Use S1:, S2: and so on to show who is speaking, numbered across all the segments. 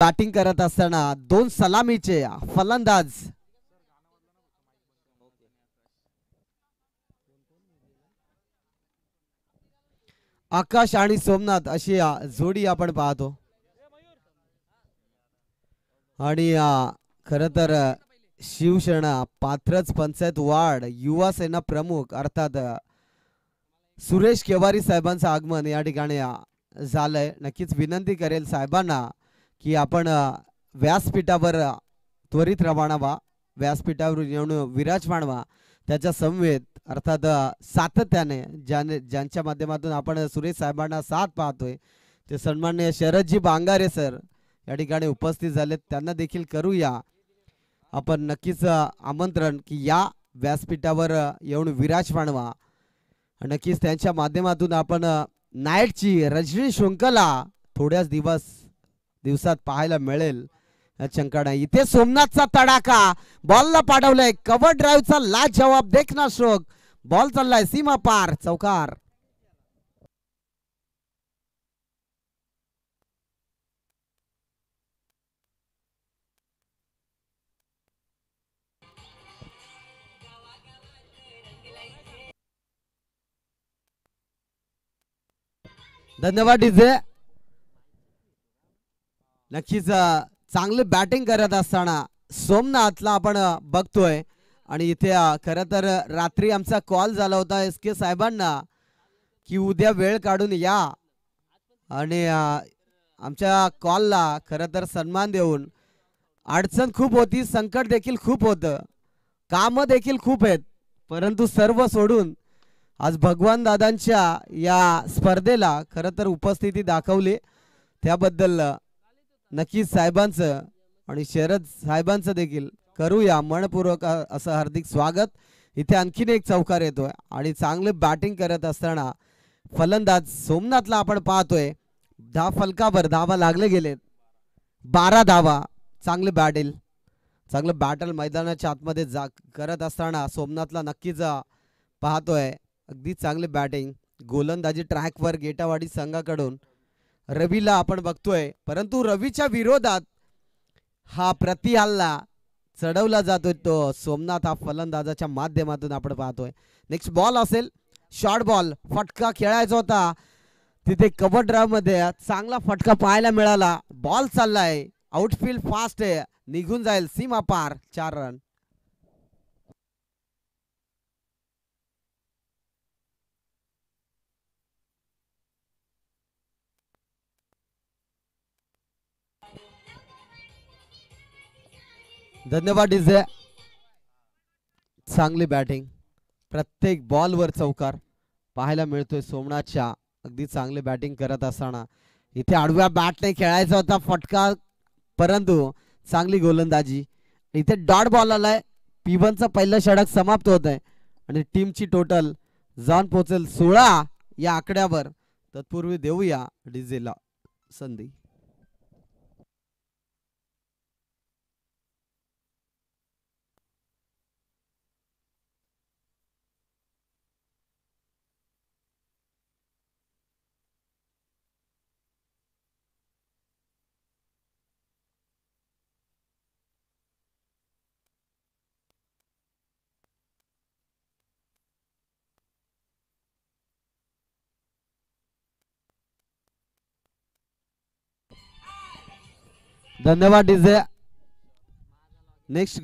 S1: Batting करत असताना दोन सलामीचे फलंदाज आकाश आणि सोमनाथ अशी जोडी आपण पाहतो आणि खरं तर शिवसेना पात्रच पंचायत वार्ड युवा सेना प्रमुख अर्थात सुरेश केवारी साहेबांचं आगमन या ठिकाणी झालंय. नक्कीच विनंती करेल साहेबांना की आपण व्यासपीठावर त्वरित रवाना व्हा, व्यासपीठावर येऊन विराजमान व्हा. त्याच्या समवेत अर्थात सातत्याने ज्यांच्या माध्यमातून आपण सुरेश साहेबांना साथ पाहतोय ते सन्माननीय शरदजी बांगारे सर या ठिकाणी उपस्थित झालेत. त्यांना देखील करूया आपण नक्कीच आमंत्रण की या व्यासपीठावर येऊन विराजमान व्हा. नक्कीच त्यांच्या माध्यमातून आपण नाईटची रजनी शृंखला थोड्याच दिवसात पाहायला मिळेल. चंकाडा इथे सोमनाथचा तडाखा बॉलला पाठवलाय, कव्हर ड्राईव्हचा लाजवाब देखना स्ट्रोक, बॉल चाललाय सीमा पार, चौकार. धन्यवाद डीजे. नक्कीच चांगले बॅटिंग करत असताना सोमनाथला आपण बघतोय आणि इथे खरं तर रात्री आमचा कॉल झाला होता एस के साहेबांना की उद्या वेळ काढून या आणि आमच्या कॉलला खरं तर सन्मान देऊन अडचण खूप होती, संकट देखील खूप होतं, कामं देखील खूप आहेत, परंतु सर्व सोडून आज भगवान दादांच्या या स्पर्धेला खरं तर उपस्थिती दाखवली. त्याबद्दल नक्कीच साहेबांचं आणि शरद साहेबांचं देखील करूया मनपूर्वक असं हार्दिक स्वागत. इथे आणखीन एक चौकार येतोय आणि चांगले बॅटिंग करत असताना फलंदाज सोमनाथला आपण पाहतोय. फलकावर धावा लागले गेलेत, 12 धावा. चांगले चांगलं बॅटल मैदानाच्या आतमध्ये करत असताना सोमनाथला नक्कीच पाहतोय. अगदी चांगले बॅटिंग, गोलंदाजी ट्रॅकवर गेटावाडी संघाकडून रवीला आपण बघतोय, परंतु रवीच्या विरोधात हा प्रतिहल्ला चढवला जातोय तो सोमनाथ हा फलंदाजाच्या माध्यमातून आपण पाहतोय. नेक्स्ट बॉल असेल, शॉर्ट बॉल, फटका खेळायचा होता तिथे कव्हर ड्राईव्ह मध्ये चांगला फटका पाहायला मिळाला. बॉल चाललाय आउटफील्ड फास्ट आहे, निघून जाईल सीमा पार, 4 रन. धन्यवाद डीजे. चांगली बॅटिंग, प्रत्येक बॉलवर चौकार पाहायला मिळतोय सोमनाथच्या. अगदी चांगली बॅटिंग करत असताना इथे आडव्या बॅटने खेळायचा होता फटका, परंतु चांगली गोलंदाजी. इथे डॉट बॉल आलाय, P1चं पहिलं षटक समाप्त होत आहे आणि टीमची टोटल जाऊन पोहोचेल 16 या आकड्यावर. तत्पूर्वी देऊया डीजेला संधी. धन्यवाद डीजे. नेक्स्ट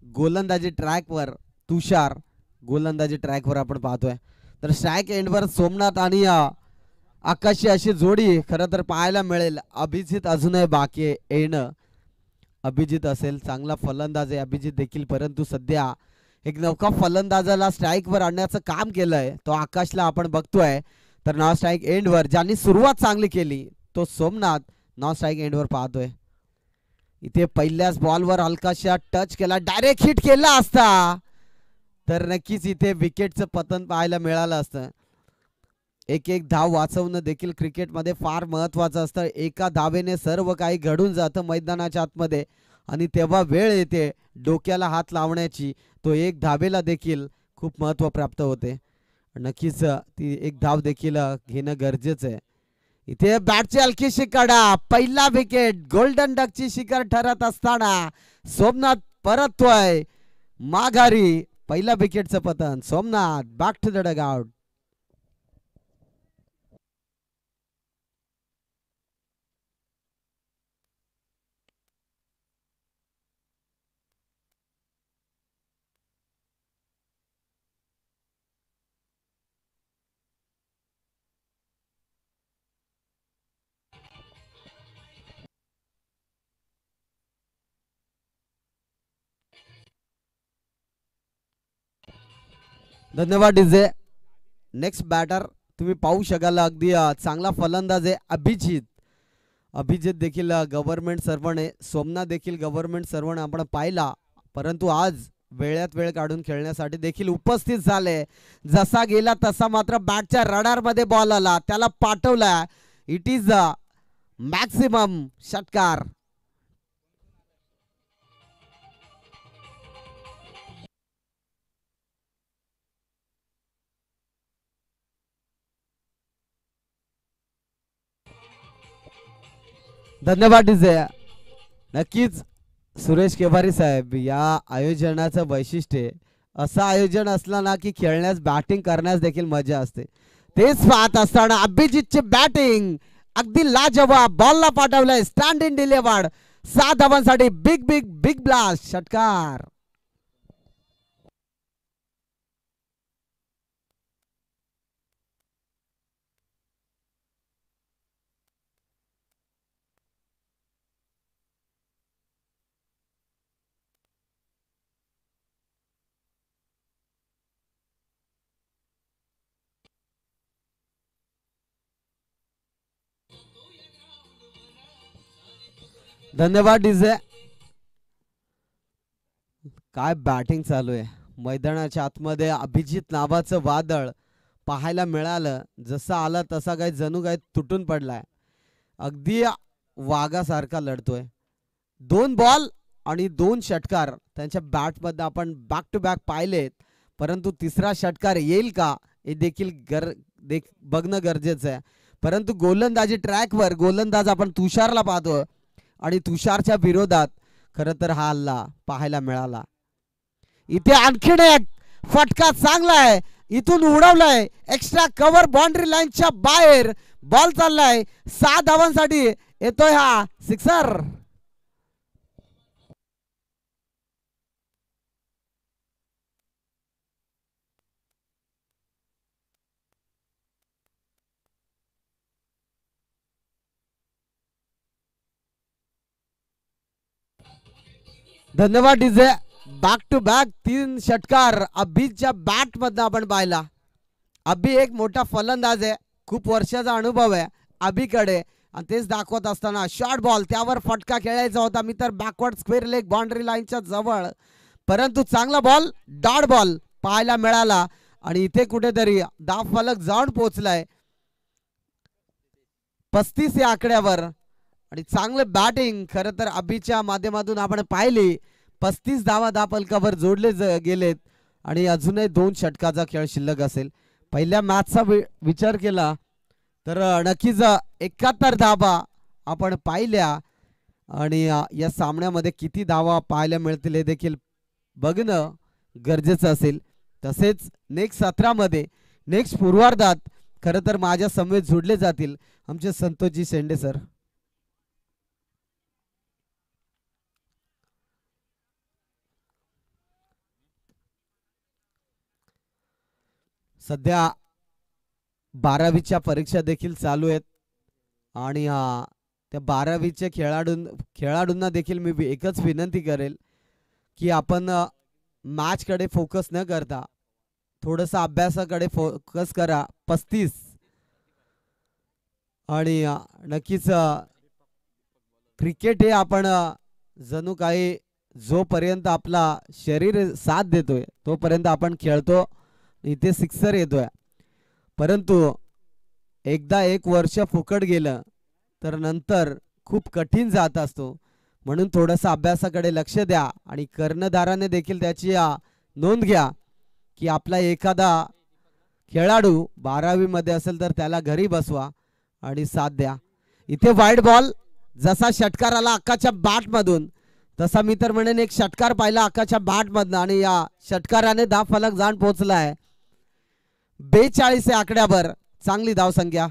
S1: गोलंदाजी ट्रॅकवर तुषार गोलंदाजी ट्रॅकवर आपण पाहतोय. तर स्ट्राईक एंडवर सोमनाथ आणि आकाशी अशी जोडी खरं तर पाहायला मिळेल. अभिजित अजूनही बाकी येणं. अभिजित असेल, चांगला फलंदाज आहे अभिजित देखील, परंतु सध्या एक नौका फलंदाजाला स्ट्राईकवर आणण्याचं काम केलंय तो आकाशला आपण बघतोय. तर नाव स्ट्राईक एंडवर ज्यांनी सुरुवात चांगली केली तो सोमनाथ नॉन स्ट्राईक एंडवर पाहतोय. इथे पहिल्याच बॉलवर हलकाशा टच केला, डायरेक्ट हिट केला असता तर नक्कीच इथे विकेटचं पतन पाहायला मिळालं असतं. एक धाव वाचवणं देखील क्रिकेटमध्ये फार महत्त्वाचं असतं. एका धावेने सर्व काही घडून जातं मैदानाच्या आतमध्ये आणि तेव्हा वेळ येते डोक्याला हात लावण्याची. तो एक धावेला देखील खूप महत्त्व प्राप्त होते. नक्कीच ती एक धाव देखील घेणं गरजेचं आहे. इथे बॅटची हलकीशी कडा, पहिला विकेट गोल्डन डकची शिखर ठरत असताना सोमनाथ परततोय माघारी. पहिला विकेटचं पतन. Somnath back to the dugout. धन्यवाद डीजे. नेक्स्ट बॅटर तुम्ही पाहू शकाल, अगदी चांगला फलंदाज आहे अभिजित. अभिजित देखील गव्हर्नमेंट सर्वंट आहे. सोमनाथ देखील गव्हर्नमेंट सर्वंट आपण पाहिला, परंतु आज वेळात वेळ काढून खेळण्यासाठी देखील उपस्थित झाले. जसा गेला तसा मात्र बॅटच्या रडार मध्ये बॉल आला, त्याला पाठवला. इट इज द मॅक्सिमम षटकार. धन्यवाद डीजे. नक्कीच सुरेश केवारी साहेब, या आयोजनाचं वैशिष्ट्य असं आयोजन असलं ना की खेळण्यास बॅटिंग करण्यास देखील मजा असते. तेच पाहत असताना अभिजितची बॅटिंग अगदी लाजवाब. बॉलला पाठवलंय स्टँड इन डिलेवर्ड. 7 धावांसाठी बिग बिग बिग ब्लास्ट षटकार. धन्यवाद डीजे. काय बॅटिंग चालू आहे मैदानाच्या आतमध्ये. अभिजित नावाचं वादळ पाहायला मिळालं. जसं आलं तसा काय जणू काय तुटून पडलाय. अगदी वाघासारखा लढतोय. 2 बॉल आणि 2 षटकार त्यांच्या बॅटमध्ये आपण बॅक टू बॅक पाहिलेत, परंतु तिसरा षटकार येईल का हे देखील बघणं गरजेचं आहे. परंतु गोलंदाजी ट्रॅकवर गोलंदाज आपण तुषारला पाहतो आणि तुषारच्या विरोधात खरं तर हा हल्ला पाहायला मिळाला. इथे आणखीन एक फटका चांगला आहे, इथून उडवलाय एक्स्ट्रा कव्हर बाउंड्री लाईनच्या बाहेर. बॉल चाललाय 6 धावांसाठी. येतोय हा सिक्सर. धन्यवाद डीजे. बॅक टू बॅक 3 षटकार अभिच्या बॅट मधनं आपण पाहिला. अभि एक मोठा फलंदाज आहे, खूप वर्षाचा अनुभव आहे अभिकडे, आणि तेच दाखवत असताना शॉर्ट बॉल त्यावर फटका खेळायचा होता मी तर बॅकवर्ड स्क्वेअर लेग बाउंड्री लाईनच्या जवळ, परंतु चांगला बॉल डॉट बॉल पाहायला मिळाला आणि इथे कुठेतरी धाव फलक जाऊन पोहोचलाय 35 या आकड्यावर. आणि चांगलं बॅटिंग खरं तर अभिच्या माध्यमातून आपण पाहिली. 35 धावा धाव फलकावर जोडले गेलेत आणि अजूनही 2 षटकाचा खेळ शिल्लक असेल. पहिल्या मॅचचा विचार केला तर नक्कीच 71 धावा आपण पाहिल्या आणि या सामन्यामध्ये किती धावा पाहायला मिळतील हे देखील बघणं गरजेचं असेल. तसेच नेक्स्ट 17 मध्ये नेक्स्ट पूर्वार्धात खरं तर माझ्या समवेत जोडले जातील आमचे संतोषजी शेंडे सर. सध्या 12वीच्या परीक्षा देखील चालू आहेत आणि त्या 12वीच्या खेळाडूंना देखील मी एकच विनंती करेल की आपण मॅच कडे फोकस न करता थोडंसं अभ्यासाकडे फोकस करा. 35 आणि नक्कीच क्रिकेट हे आपण जणू काही जोपर्यंत आपला शरीर साथ देतोय तोपर्यंत आपण खेळतो. इथे सिक्सर येतोय, परंतु एकदा 1 वर्ष फुकट गेलं तर नंतर खूप कठीण जात असतो. म्हणून थोडंसं अभ्यासाकडे लक्ष द्या आणि कर्णधाराने देखील त्याची नोंद घ्या की आपला एखादा खेळाडू 12वी मध्ये असेल तर त्याला घरी बसवा आणि साथ द्या. इथे वाईड बॉल, जसा षटकार आला अक्काच्या बॅट मधून तसा मी तर म्हणेन एक षटकार पाहिला अक्काच्या बॅट मधनं आणि या षटकाराने धाव फलक जाण पोहोचलाय. 42 आकड्यावर चांगली धावसंख्या.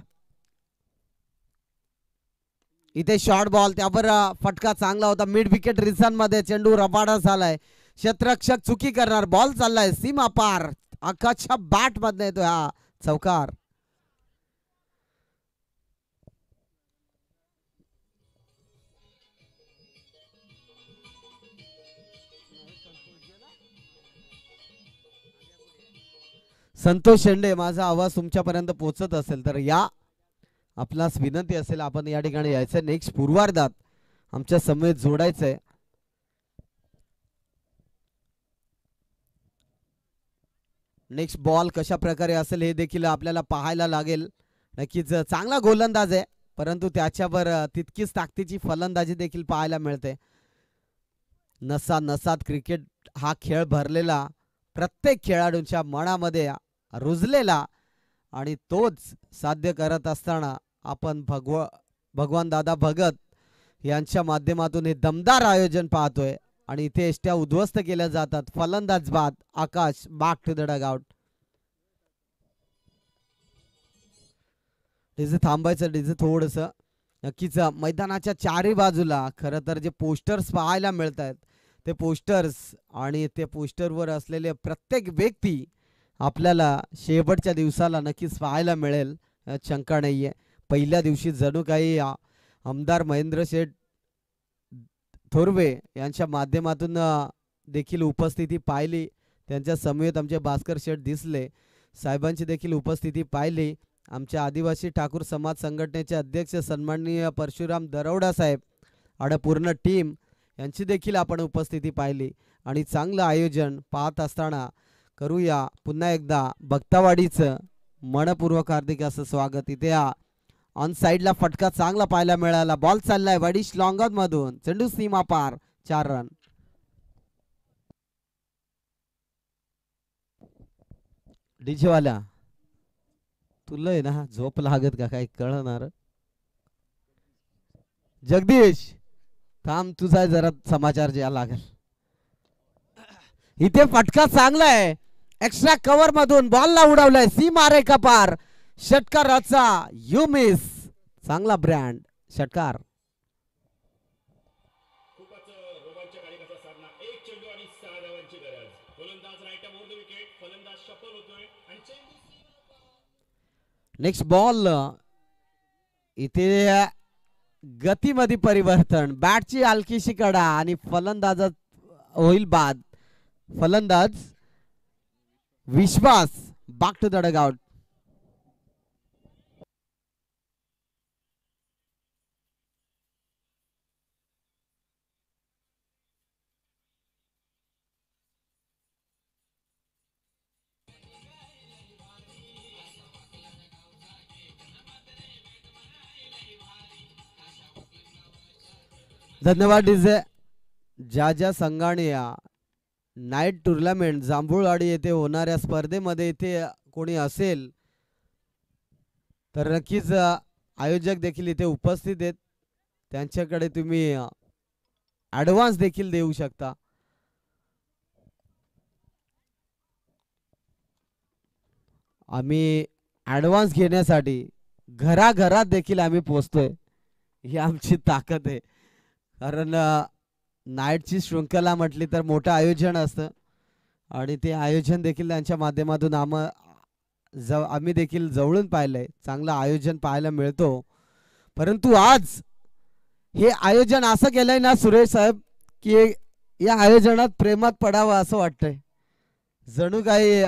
S1: इथे शॉर्ट बॉल, त्यावर फटका चांगला होता. मिड विकेट रिझन मध्ये चेंडू रबाडा झालाय. क्षेत्ररक्षक चुकी करणार. बॉल चाललाय सीमा पार, अक्काच्या बॅट मध्ये येतो हा चौकार. संतोष शेंडे, माझा आवाज तुमच्यापर्यंत पोहोचत असेल तर या, आपणास विनंती असेल आपण या ठिकाणी यायचं. नेक्स्ट पूर्वार्धात आमच्या समेत जोडायचंय. नेक्स्ट बॉल कशा प्रकारे असेल हे देखील आपल्याला पाहायला लागेल. नक्कीच चांगला गोलंदाज आहे, परंतु त्याच्यावर तितकीच ताकदीची फलंदाजी देखील पाहायला मिळते. नसा नसात क्रिकेट हा खेळ भरलेला, प्रत्येक खेळाडूंच्या मनामध्ये रुजलेला, आणि तोच साध्य करत असताना आपण भगवान दादा भगत यांच्या माध्यमातून हे दमदार आयोजन पाहतोय. आणि इथे एष्ट्या उद्ध्वस्त केल्या जातात. फलंदाज बाद, Akash back to the dugout. DJ थांबायचं, डीजे थोडस. नक्कीच मैदानाच्या चारही बाजूला खरं तर जे पोस्टर्स पाहायला मिळत आहेत ते पोस्टर्स आणि ते पोस्टरवर असलेले प्रत्येक व्यक्ती आपल्याला शेवटच्या दिवसाला नक्कीच पाहायला मिळेल, शंका नाहीये. पहिल्या दिवशी जणू काही आमदार महेंद्र शेठ थोरवे यांच्या माध्यमातून देखील उपस्थिती पाहिली. त्यांच्या समवेत आमचे भास्कर शेठ दिसले, साहेबांची देखील उपस्थिती पाहिली. आमच्या आदिवासी ठाकूर समाज संघटनेचे अध्यक्ष सन्माननीय परशुराम दरवडा साहेब आणि पूर्ण टीम यांची देखील आपण उपस्थिती पाहिली. आणि चांगलं आयोजन पाहत असताना करूया पुन्हा एकदा भक्तावाडीचं मनपूर्वक हार्दिक असं स्वागत. इथे ऑन साइडला फटका चांगला पाहायला मिळाला. बॉल चाललाय वडिश लॉंगॉन मधून, चेंडू सीमा पार, 4 रन. डीजे वाला तुला आहे ना झोप लागत का काही कळणार. जगदीश थांब, तुझा जरा समाचार द्या लागेल. इथे फटका चांगला आहे, एक्स्ट्रा कव्हर मधून बॉलला उडवलाय सीमा रेखा पार. षटकाराचा यू मिस, चांगला ब्रँड षटकार. नेक्स्ट बॉल, इथे गतीमध्ये परिवर्तन, बॅटची हलकीशी कडा आणि फलंदाजात होईल बाद. फलंदाज विश्वास बॅक टू द डगआउट. धन्यवाद डीजे. ज्या ज्या संघाने नाईट टुर्नामेंट जांभूळवाडी येथे होणाऱ्या स्पर्धेमध्ये इथे कोणी असेल तर नक्कीच आयोजक देखील इथे उपस्थित आहेत, त्यांच्याकडे तुम्ही ॲडव्हान्स देखील देऊ शकता. आम्ही ॲडव्हान्स घेण्यासाठी घराघरात देखील आम्ही पोहोचतोय, ही आमची ताकद आहे. कारण नाईटची शृंखला म्हटली तर मोठं आयोजन असतं आणि ते आयोजन देखील त्यांच्या माध्यमातून आम्ही देखील जवळून पाहिलंय. चांगलं आयोजन पाहायला मिळतो. परंतु आज हे आयोजन असं केलंय ना सुरेश साहेब की या आयोजनात प्रेमात पडावं असं वाटतंय. जणू काही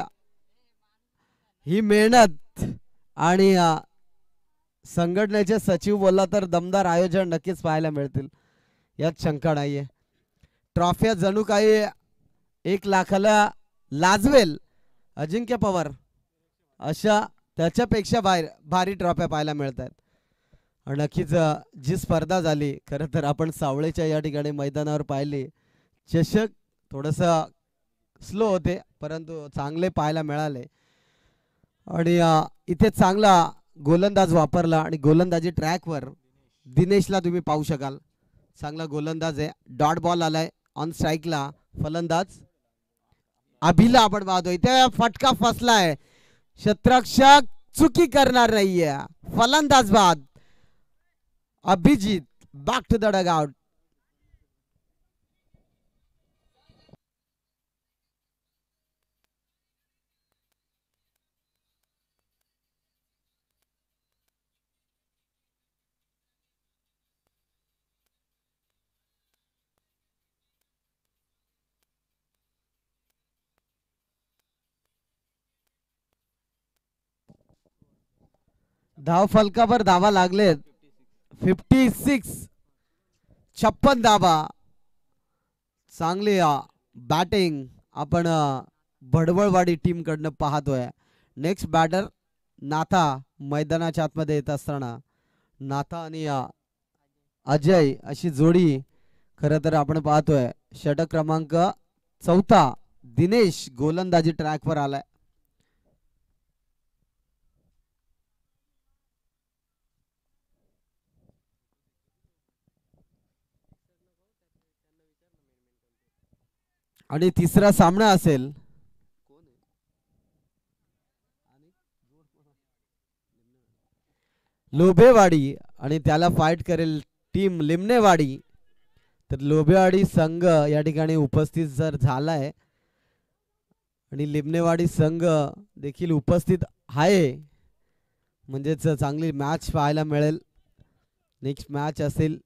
S1: ही मेहनत आणि संघटनेचे सचिव बोलला तर दमदार आयोजन नक्कीच पाहायला मिळतील, यात शंका नाहीये. ट्रॉफ्या जणू काही 1 लाखाला लाजवेल अजिंक्य पवार अशा त्याच्यापेक्षा भारी ट्रॉफ्या पाहायला मिळत आहेत. नक्कीच जी स्पर्धा झाली खरं तर आपण सावळेच्या या ठिकाणी मैदानावर पाहिली. चषक थोडस स्लो होते परंतु चांगले पाहायला मिळाले आणि इथे चांगला गोलंदाज वापरला आणि गोलंदाजी ट्रॅकवर दिनेशला तुम्ही पाहू शकाल. चांगला गोलंदाज आहे. डॉट बॉल आलाय ऑन स्ट्राईकला. फलंदाज अभिला आपण पाहतोय इथे फटका फसलाय. क्षेत्ररक्षक चुकी करणार नाहीये. फलंदाज बाद. Abhijit back to the dugout. धाव फलकावर धावा लागलेत. 56. 56 धावा. चांगली बॅटिंग आपण भडवळवाडी टीम कडनं पाहतोय. नेक्स्ट बॅटर नाथा मैदानाच्या आतमध्ये येत असताना नाथा आणि अजय अशी जोडी खरं तर आपण पाहतोय. षटक क्रमांक 4 दिनेश गोलंदाजी ट्रॅकवर आलाय. आणि तिसरा सामना असेल लोभेवाडी आणि त्याला फाईट करेल टीम लिमनेवाडी. तर लोभेवाडी संघ या ठिकाणी उपस्थित जर झालाय आणि लिमनेवाडी संघ देखील उपस्थित आहे म्हणजेच चांगली मॅच पाहायला मिळेल. नेक्स्ट मॅच असेल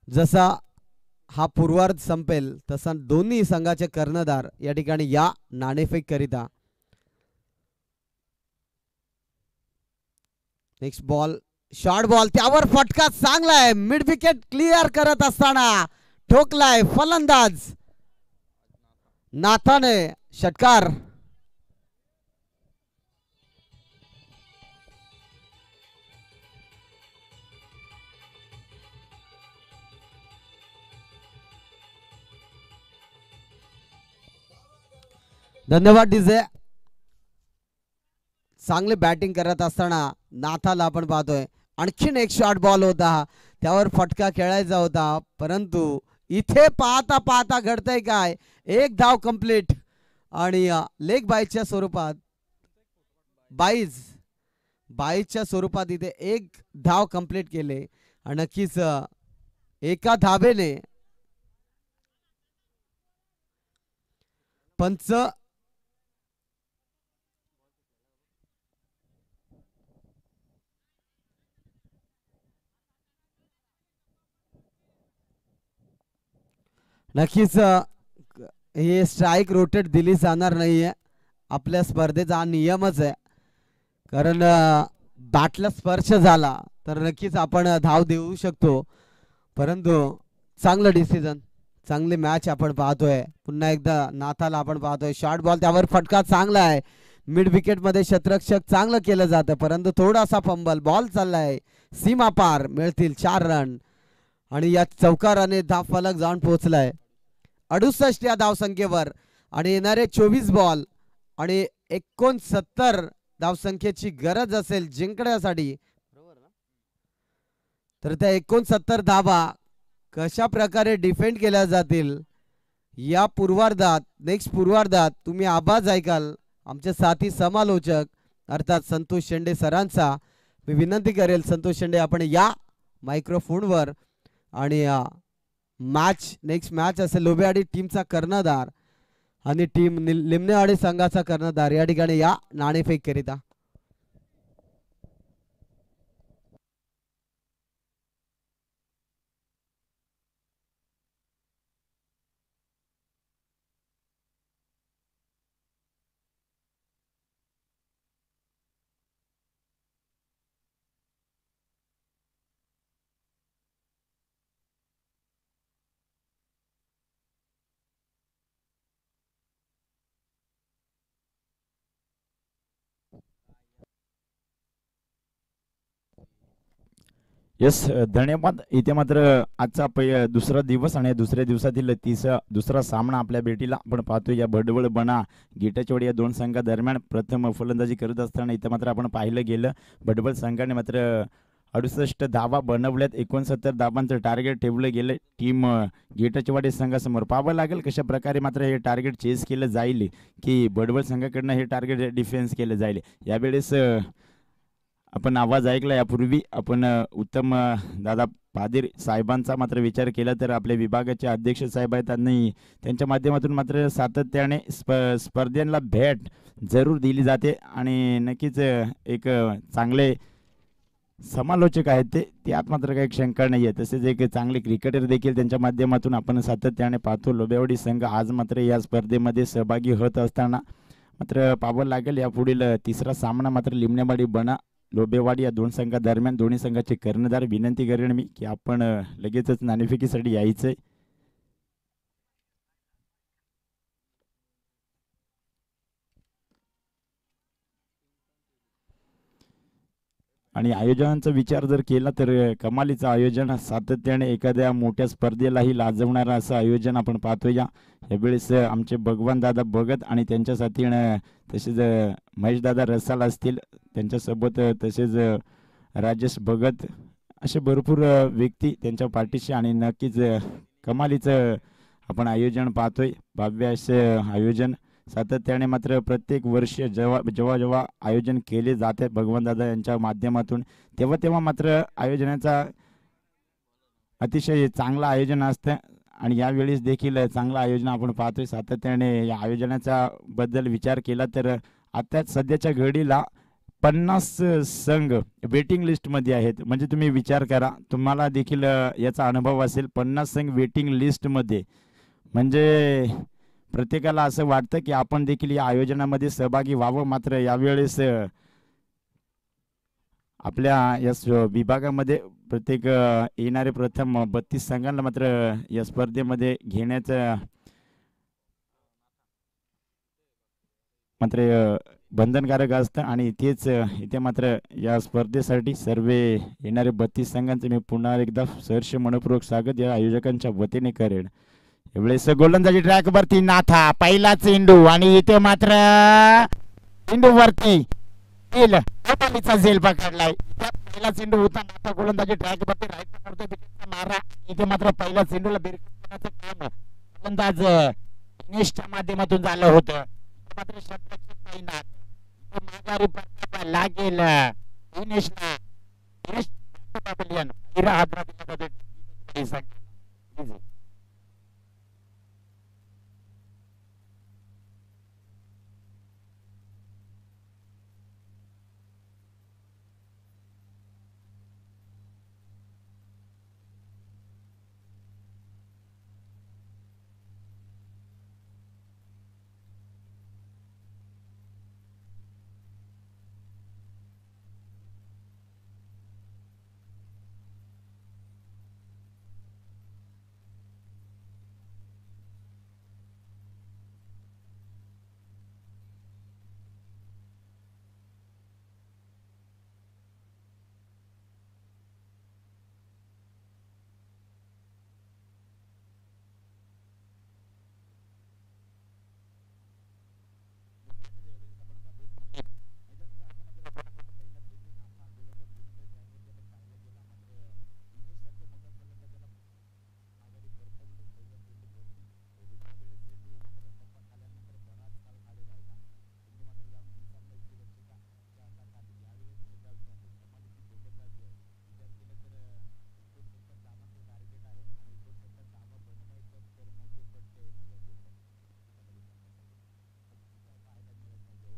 S1: जसा हा पूर्वार्ध संपेल तसा दोन्ही संघाचे कर्णधार या ठिकाणी या नाणेफेक करिता. नेक्स्ट बॉल शॉर्ट बॉल त्यावर फटका चांगला आहे. मिड विकेट क्लिअर करत असताना ठोकलाय फलंदाज नाथाने. षटकार. धन्यवाद डीजे. चांगले बॅटिंग करत असताना नाथाला आपण पाहतोय. आणखीन एक शॉर्ट बॉल होता त्यावर फटका खेळायचा होता परंतु इथे पाहता पाहता घडतंय काय. एक धाव कंप्लीट आणि लेग बाईच्या स्वरूपात बाईच्या स्वरूपात इथे एक धाव कंप्लीट केले. आणि नक्कीच एका धाबेने पंच नक्कीच हे स्ट्राइक रोटेट दिली जाणार नाहीये. आपल्या स्पर्धेचा हा नियमच आहे. कारण बॅटला स्पर्श झाला तर नक्कीच आपण धाव देऊ शकतो. परंतु चांगलं डिसिजन चांगली मॅच आपण पाहतोय. पुन्हा एकदा नाथाला आपण पाहतोय. शॉर्ट बॉल त्यावर फटका चांगला आहे. मिड विकेट मध्ये क्षेत्ररक्षक चांगलं केलं जातं परंतु थोडासा फंबल. बॉल चाललाय सीमा पार. मिळतील 4 रन आणि या चौकाराने धाव फलक जाऊन पोहोचलाय 68 या धावसंख्येवर. आणि येणारे 24 बॉल आणि 69 धावसंख्येची गरज असेल जिंकण्यासाठी. तर त्या 69 धावा कशा प्रकारे डिफेंड केल्या जातील या पूर्वार्धात नेक्स्ट पूर्वार्धात तुम्ही आवाज ऐकाल आमचे साथी समालोचक अर्थात संतोष शेंडे सरांचा. मी विनंती करेल संतोष शेंडे आपण या मायक्रोफोनवर. आणि मॅच नेक्स्ट मॅच असेल लोभेवाडी टीमचा कर्णधार आणि टीम लिमनेवाडी संघाचा कर्णधार या ठिकाणी या नाणेफेक करिता.
S2: येस, धन्यवाद. इथे मात्र आजचा दुसरा दिवस आणि दुसऱ्या दिवसातील दुसरा सामना आपल्या भेटीला आपण पाहतो. या भडवळ बना गेटाचोडी या दोन संघादरम्यान प्रथम फलंदाजी करत असताना इथं मात्र आपण पाहिलं गेलं भडवळ संघाने मात्र 68 धावा बनवल्यात. 69 धावांचं टार्गेट ठेवलं गेलं टीम गेटाचेवाडी संघासमोर. पाहावं लागेल कशा प्रकारे मात्र हे टार्गेट चेस केलं जाईल की भडवळ संघाकडनं हे टार्गेट डिफेन्स केलं जाईल. यावेळेस आपण आवाज ऐकला यापूर्वी आपण उत्तम दादा पादीर साहेबांचा मात्र विचार केला तर आपल्या विभागाचे अध्यक्ष साहेब आहेत. त्यांनी त्यांच्या माध्यमातून मात्र सातत्याने स्पर्धेला भेट जरूर दिली जाते आणि नक्कीच एक चांगले समालोचक आहेत ते त्यात मात्र काही शंका नाही आहे. तसेच एक चांगले क्रिकेटर देखील त्यांच्या माध्यमातून आपण सातत्याने पाहतो. लोबेवाडी संघ आज मात्र या स्पर्धेमध्ये सहभागी होत असताना मात्र पाहावं लागेल यापुढील तिसरा सामना मात्र लिमण्यावाडी बना लोबेवाडी या दोन संघादरम्यान. दोन्ही संघाचे कर्णधार विनंती करेन मी की आपण लगेचच नाणेफेकीसाठी यायचंय. आणि आयोजनाचा विचार जर केला तर कमालीचं आयोजन सातत्याने एखाद्या मोठ्या स्पर्धेलाही लाजवणारं असं आयोजन आपण पाहतोय. यावेळेस आमचे भगवान दादा भगत आणि त्यांच्या साथीनं तसेच महेशदादा रसाल असतील त्यांच्यासोबत तसेच राजेश भगत असे भरपूर व्यक्ती त्यांच्या पाठीशी आणि नक्कीच कमालीचं आपण आयोजन पाहतोय. भव्य असं आयोजन सातत्याने मात्र प्रत्येक वर्ष जेव्हा जेव्हा जेव्हा आयोजन केले जाते भगवानदादा यांच्या माध्यमातून तेव्हा तेव्हा मात्र आयोजनाचा अतिशय चांगलं आयोजन असतं आणि यावेळेस देखील चांगलं आयोजन आपण पाहतोय. सातत्याने या आयोजनाचा बद्दल विचार केला तर आता सध्याच्या घडीला 50 संघ वेटिंग लिस्टमध्ये आहेत. म्हणजे तुम्ही विचार करा, तुम्हाला देखील याचा अनुभव असेल. 50 संघ वेटिंग लिस्टमध्ये म्हणजे प्रत्येकाला असं वाटतं की आपण देखील या आयोजनामध्ये सहभागी व्हावं. मात्र यावेळेस आपल्या या विभागामध्ये प्रत्येक येणारे प्रथम 32 संघांना मात्र या स्पर्धेमध्ये घेण्याचं मात्र बंधनकारक असतं आणि तेच इथे मात्र या स्पर्धेसाठी सर्व येणारे 32 संघांचं मी पुन्हा एकदा सहर्ष मनपूर्वक स्वागत या आयोजकांच्या वतीने करेन. यावेळेस गोलंदाजी ट्रॅक वरती नाथा पहिला चेंडू आणि इथे मात्र चेंडू वरती झेल पकडलाय. पहिला चेंडू होता नाथा गोलंदाजी ट्रॅक वरती राईट करतोय मारा. इथे मात्र पहिला चेंडूला बेरकाचं काम गोलंदाज इनेशच्या माध्यमातून झालं होतं. मात्र षटकाची माघारी परतावा लागेल इनेशला. इनेश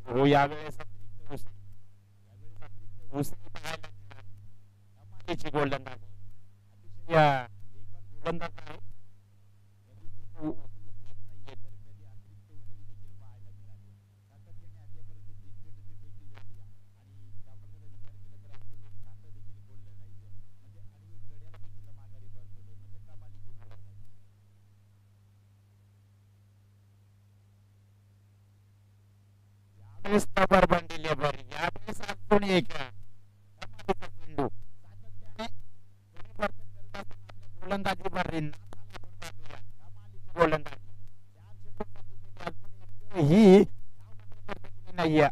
S2: हो यावेळेस गोलंदाज आहे. बंदिले बरी यावेळेस अजून एक चेंडू ही नाहीये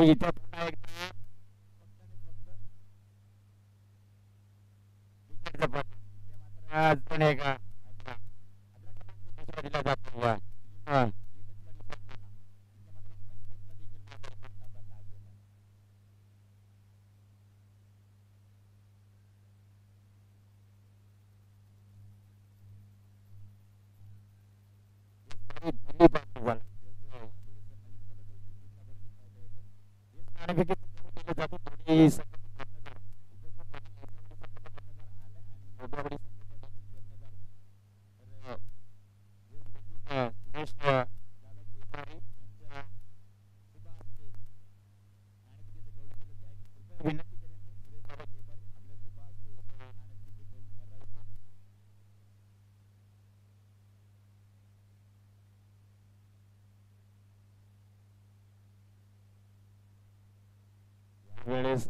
S2: इथे पुन्हा एकदा पण एक दिला जातो वेळेस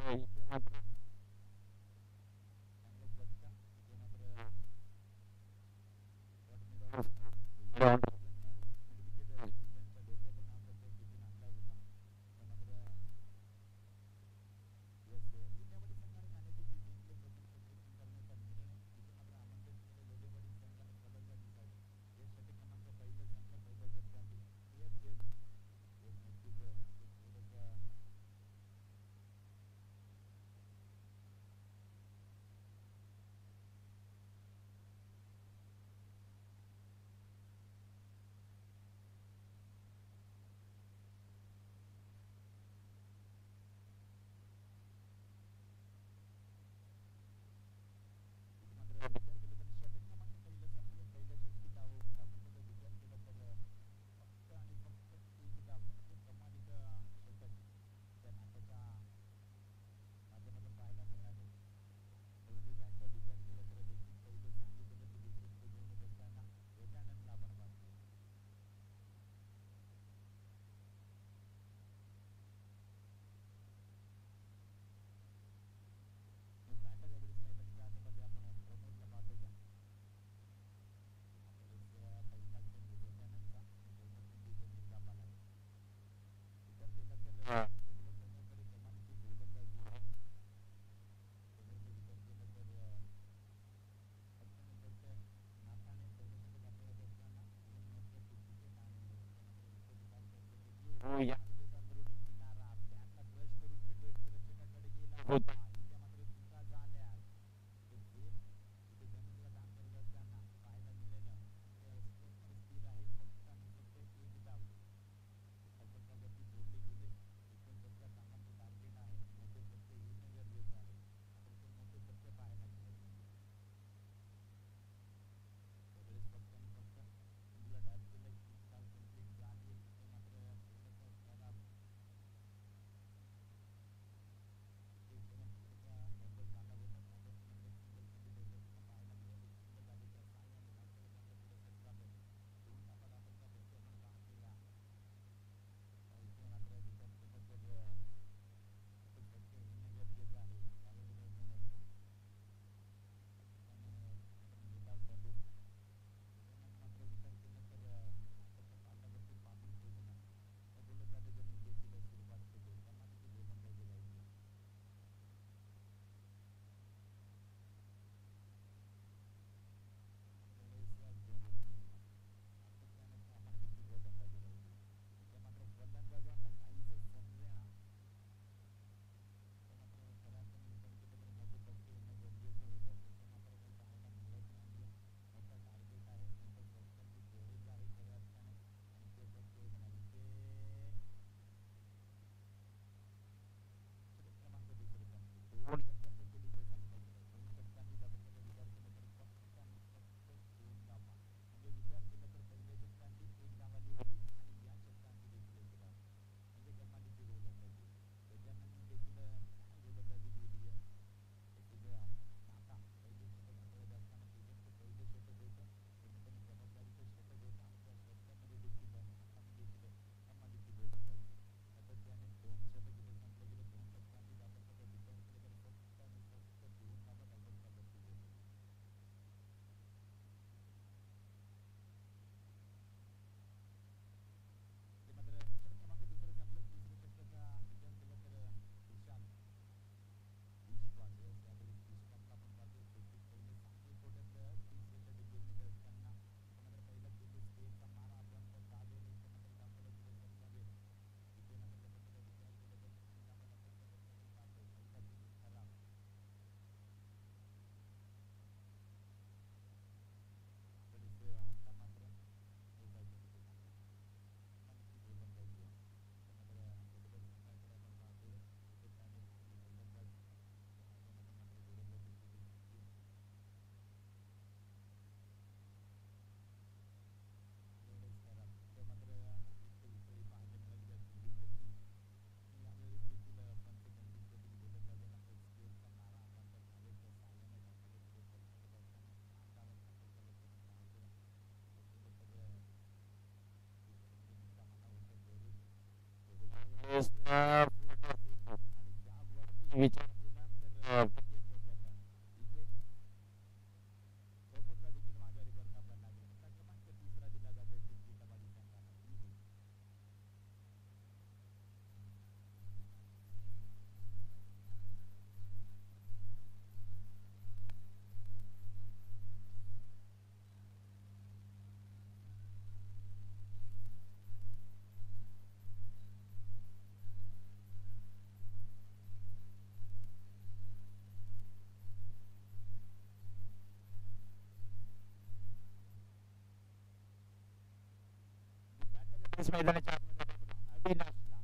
S2: मैदानाच्या आतमध्ये अविनाशला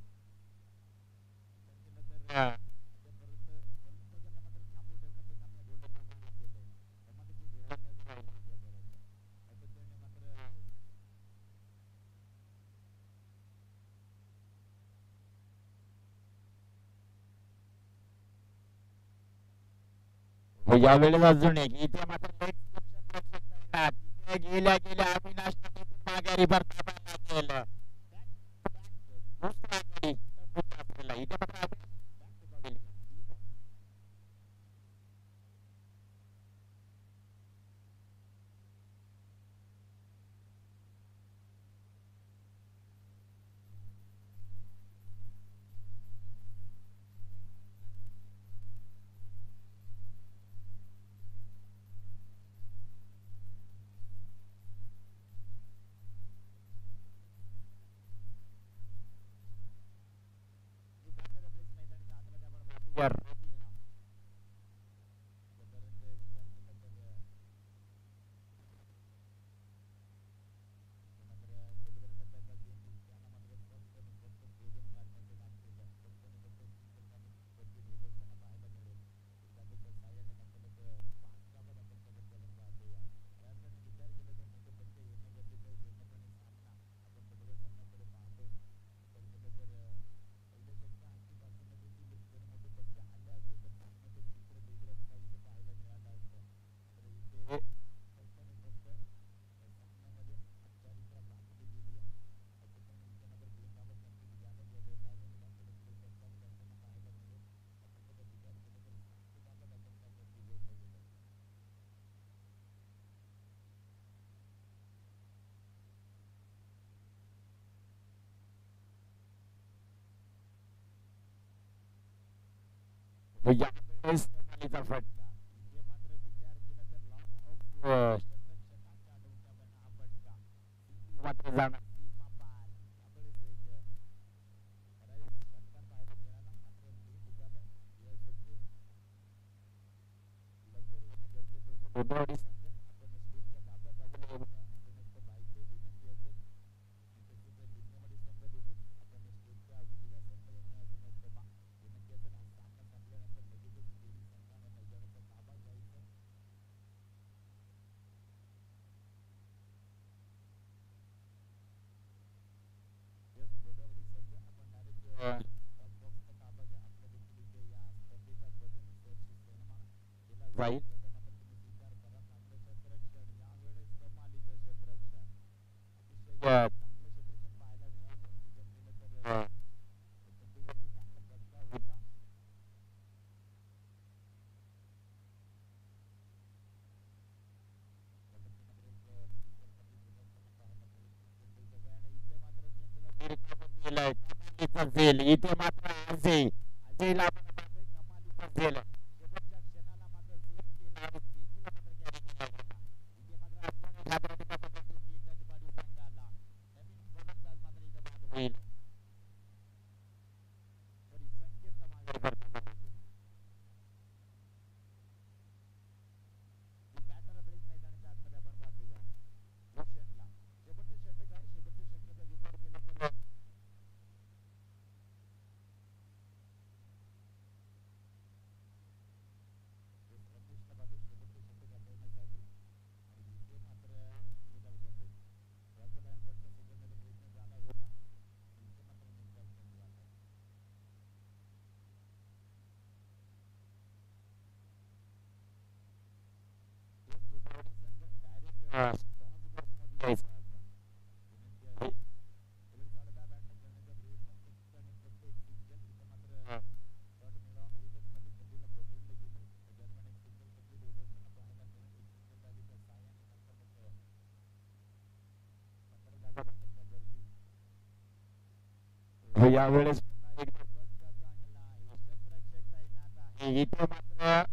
S2: तर यावेळेस अजून एक इथे मात्र गेल्या गेल्या अविनाश माघारी परतायला गेलं इथे मात्र यावेळेस कमालीचा फटका इथे मात्र विचार केला तर लॉट ऑफ मात्र जाणार जाईल इथे मात्र अजयला आपण पाहतोय कमालीचा झेल शेवटच्या क्षणाला मात्र झेल केला आणि तेजीला मात्र कॅरी केला इथे मात्र आपण घाबरत पद्धतीने गेट बाडी संघाला नवीन फलंदाज मात्र इथे बाद होईल तरी संकेतला मागे करतो बॅटर ब्रेक मैदानाच्या आतमध्ये आपण पाहतोय भूषणला शेवटचे षटक आहे शेवटच्या षटकाचा विचार केला तर यावेळेस पुन्हा एकदा फटका चांगला आहे क्षेत्ररक्षक तैनात आहे इथे मात्र